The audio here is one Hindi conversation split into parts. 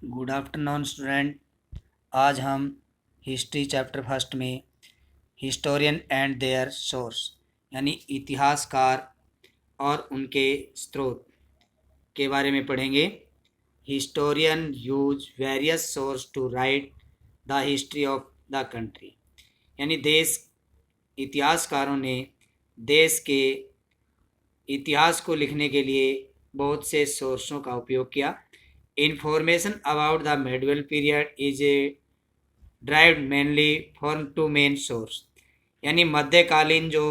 Good afternoon student. आज हम हिस्ट्री चैप्टर फर्स्ट में हिस्टोरियन एंड देयर सोर्स यानी इतिहासकार और उनके स्रोत के बारे में पढ़ेंगे। Historian use various source to write the history of the country यानी इतिहासकारों ने देश के इतिहास को लिखने के लिए बहुत से सोर्सों का उपयोग किया। Information about the medieval period is derived mainly from two main source यानी मध्यकालीन जो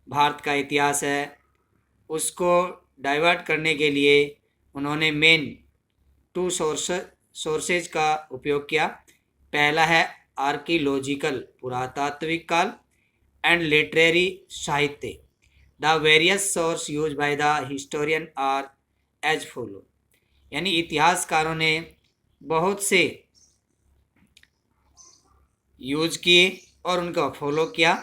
भारत का इतिहास है उसको डाइवर्ट करने के लिए उन्होंने मेन टू सोर्सेज का उपयोग किया। पहला है आर्कियोलॉजिकल पुरातात्विक काल एंड लिटरेरी साहित्य। The various source use by the historian are as follow यानी इतिहासकारों ने बहुत से यूज किए और उनका फॉलो किया।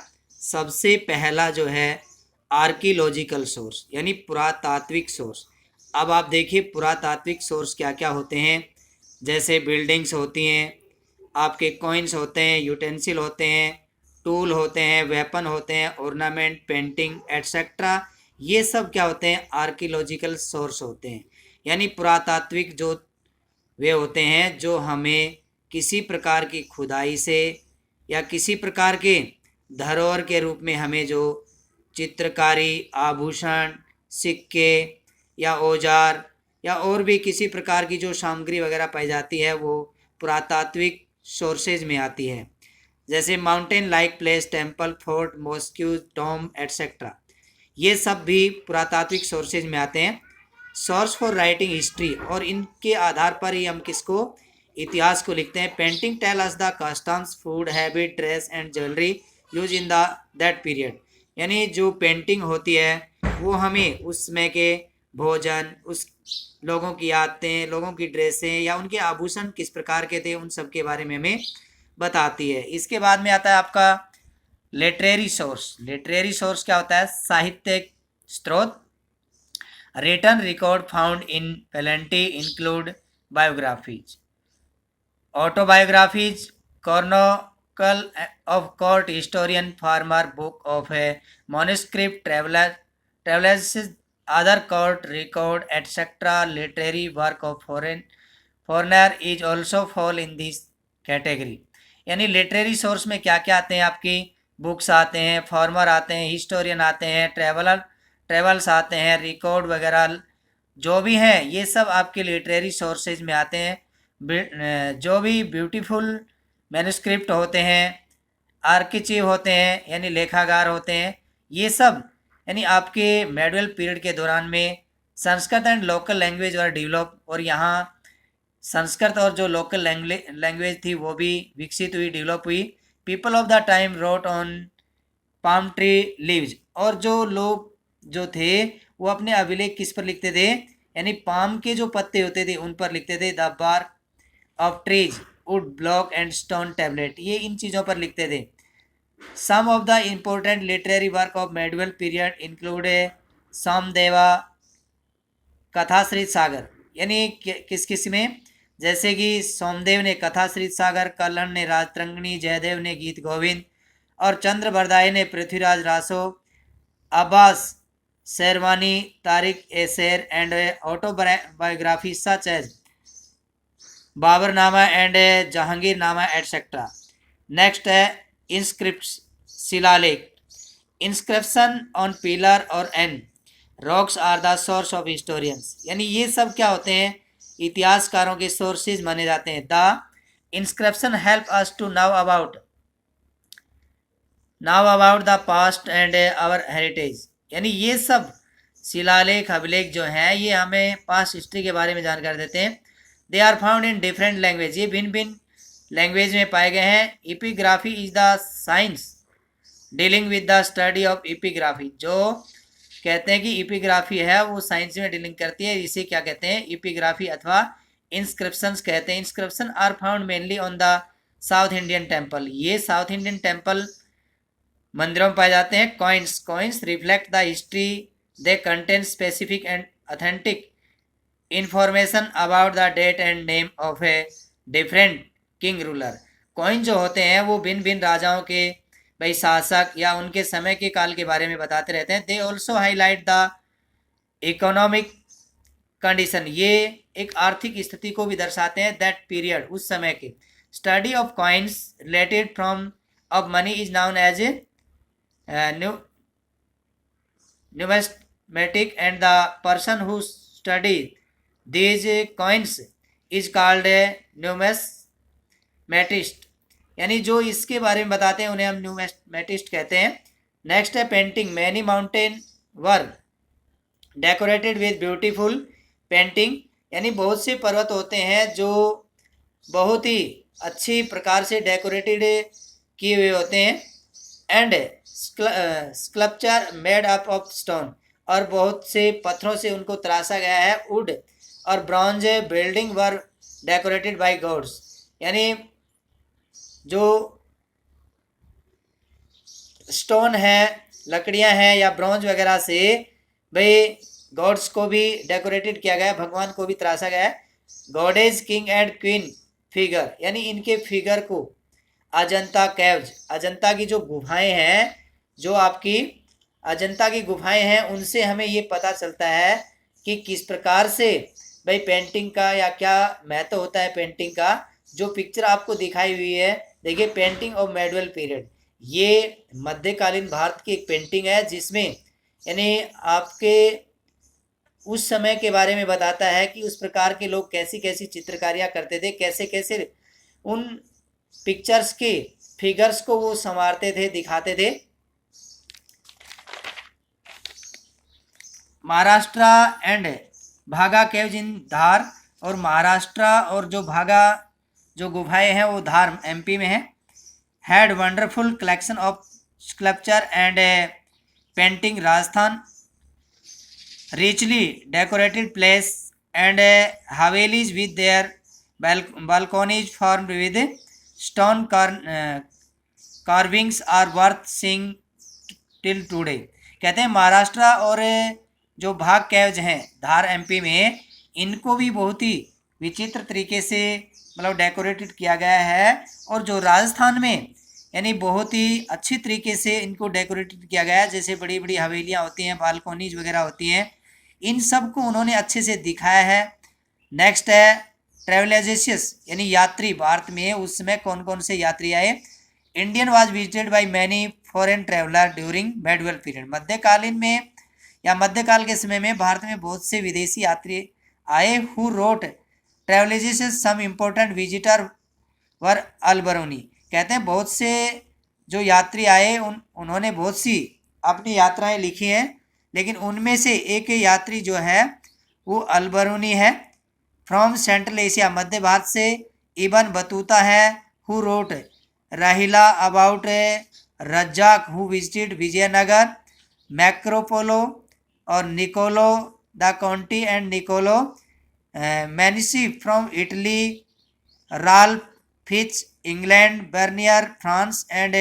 सबसे पहला जो है आर्कियोलॉजिकल सोर्स यानी पुरातात्विक सोर्स। अब आप देखिए पुरातात्विक सोर्स क्या क्या होते हैं, जैसे बिल्डिंग्स होती हैं, आपके कॉइन्स होते हैं, यूटेंसिल होते हैं, टूल होते हैं, वेपन होते हैं, ऑर्नामेंट, पेंटिंग एट्सेट्रा। ये सब क्या होते हैं? आर्कियोलॉजिकल सोर्स होते हैं यानी पुरातात्विक जो वे होते हैं जो हमें किसी प्रकार की खुदाई से या किसी प्रकार के धरोहर के रूप में हमें जो चित्रकारी, आभूषण, सिक्के या औजार या और भी किसी प्रकार की जो सामग्री वगैरह पाई जाती है वो पुरातात्विक सोर्सेज में आती है। जैसे mountain like place, temple, fort, mosques, tomb etcetera, ये सब भी पुरातात्विक सोर्सेज में आते हैं। सोर्स फॉर राइटिंग हिस्ट्री, और इनके आधार पर ही हम किसको? इतिहास को लिखते हैं। Painting tell us the customs, food, habit, dress and jewellery use in the that period यानी जो पेंटिंग होती है वो हमें उस समय के भोजन, उस लोगों की आदतें, लोगों की ड्रेसें या उनके आभूषण किस प्रकार के थे, उन सब के बारे में हमें बताती है। इसके बाद में आता है आपका लिटरेरी सोर्स। लिटरेरी सोर्स क्या होता है? साहित्यिक स्रोत। Written record found in plenty include biographies, autobiographies, chronicle of court historian, farmer, book of a manuscript, travellers, other court record, etc. Literary work of foreigner is also fall in this category यानी लिटरेरी सोर्स में क्या क्या आते हैं? आपकी बुक्स आते हैं, फार्मर आते हैं, हिस्टोरियन आते हैं, ट्रेवल्स आते हैं, रिकॉर्ड वगैरह जो भी हैं ये सब आपके लिटरेरी सोर्सेज में आते हैं। जो भी ब्यूटीफुल मैन्युस्क्रिप्ट होते हैं, आर्किचिव होते हैं यानी लेखागार होते हैं, ये सब यानी आपके मेडिवल पीरियड के दौरान में संस्कृत एंड लोकल लैंग्वेज और डेवलप, और यहाँ संस्कृत और जो लोकल लैंग्वेज थी वो भी विकसित हुई, डेवलप हुई। People of the time road on palm tree leaves, और जो लोग जो थे वो अपने अभिलेख किस पर लिखते थे? यानी पाम के जो पत्ते होते थे उन पर लिखते थे। The bark of trees, wood, block and stone tablet, ये इन चीज़ों पर लिखते थे। Some of the important literary work of medieval period include Somadeva, Kathasaritsagara यानी किस किस में? जैसे कि सोमदेव ने कथाश्रित सागर, कल्हण ने राजतरंगिणी, जयदेव ने गीत गोविंद और चंद्रबरदाई ने पृथ्वीराज रासो, अब्बास शेरवानी, तारिक ए शेर and autobiography such as Baburnama and Jahangirnama etcetera. Next है इंस्क्रिप्ट, शिलालेख। इंस्क्रिप्शन ऑन पिलर और an rocks are the source of historians यानी ये सब क्या होते हैं? इतिहासकारों के सोर्सेज माने जाते हैं। The inscription help us to know about the past and our heritage यानी ये सब शिलालेख, अभिलेख जो हैं ये हमें पास्ट हिस्ट्री के बारे में जानकारी देते हैं। They are found in different language, ये भिन्न भिन्न लैंग्वेज में पाए गए हैं। Epigraphy is the science dealing with the study of epigraphy, जो कहते हैं कि एपिग्राफी है वो साइंस में डीलिंग करती है, इसे क्या कहते हैं? एपिग्राफी अथवा इंस्क्रिप्शंस कहते हैं। Inscription are found mainly on the south Indian temple, ये साउथ इंडियन टेम्पल मंदिरों में पाए जाते हैं। Coins reflect the history, they contain specific and authentic information about the date and name of a different king ruler. Coin जो होते हैं वो भिन्न भिन्न राजाओं के भाई शासक या उनके समय के काल के बारे में बताते रहते हैं। They also highlight the economic condition, ये एक आर्थिक स्थिति को भी दर्शाते हैं। दैट पीरियड, उस समय के। Study of coins related from of money is known as a numismatic and the person who study these coins is called a numismatist, यानी जो इसके बारे में बताते हैं उन्हें हम न्यूमेस्मेटिस्ट कहते हैं। नेक्स्ट है painting. Many mountain were decorated with beautiful painting, यानी बहुत से पर्वत होते हैं जो बहुत ही अच्छी प्रकार से डेकोरेटेड किए हुए होते हैं। And sculpture made up of stone, और बहुत से पत्थरों से उनको तराशा गया है। वुड और bronze building were decorated by gods, यानी जो स्टोन है, लकड़ियां हैं या ब्रॉन्ज वगैरह से भाई गॉड्स को भी डेकोरेटेड किया गया, भगवान को भी तराशा गया है। Goddess king and queen figure, यानी इनके फिगर को अजंता केव्स, अजंता की जो गुफाएं हैं, जो आपकी अजंता की गुफाएं हैं, उनसे हमें ये पता चलता है कि किस प्रकार से भाई पेंटिंग का या क्या महत्व होता है पेंटिंग का। जो पिक्चर आपको दिखाई हुई है, देखिए पेंटिंग ऑफ मेडुअल पीरियड, ये मध्यकालीन भारत की एक पेंटिंग है जिसमें यानी आपके उस समय के बारे में बताता है कि उस प्रकार के लोग कैसी कैसी चित्रकारियाँ करते थे, कैसे कैसे उन पिक्चर्स के फिगर्स को वो संवारते थे, दिखाते थे। महाराष्ट्र एंड भागा केव्स इन धार, और महाराष्ट्र और जो भागा जो गुफाएं हैं वो धार एमपी में है। Had wonderful collection of sculpture and painting. Rajasthan richly decorated place and havelis with their balconies formed with stone carvings are worth seeing till today। कहते हैं महाराष्ट्र और जो भाग केव्स हैं धार एमपी में, इनको भी बहुत ही विचित्र तरीके से मतलब डेकोरेटेड किया गया है। और जो राजस्थान में यानी बहुत ही अच्छी तरीके से इनको डेकोरेटेड किया गया है, जैसे बड़ी बड़ी हवेलियाँ होती हैं, बालकोनीज वगैरह होती हैं, इन सब को उन्होंने अच्छे से दिखाया है। नेक्स्ट है ट्रेवलाइजेशंस, यानी यात्री। भारत में उस समय कौन कौन से यात्री आए। Indian was visited by many foreign traveller during medieval period. मध्यकालीन में या मध्यकाल के समय में भारत में बहुत से विदेशी यात्री आए। Who wrote travelisations, some important visitor were Alberuni. कहते हैं बहुत से जो यात्री आए उन्होंने बहुत सी अपनी यात्राएं लिखी हैं, लेकिन उनमें से एक यात्री जो है वो अल्बरूनी है। फ्रॉम सेंट्रल एशिया, मध्य भारत से इबन बतूता है। Who wrote Rihla about Razzaq who visited Vijayanagar. Marco Polo और Niccolo de Conti and Niccolo Manucci from Italy. Ralph Fitch England. Bernier France and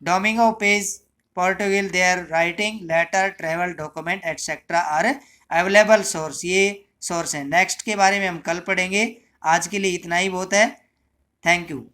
Domingo Paes Portugal, their writing, letter, travel document etc. are available source। ये सोर्स है। नेक्स्ट के बारे में हम कल पढ़ेंगे। आज के लिए इतना ही बहुत है। Thank you.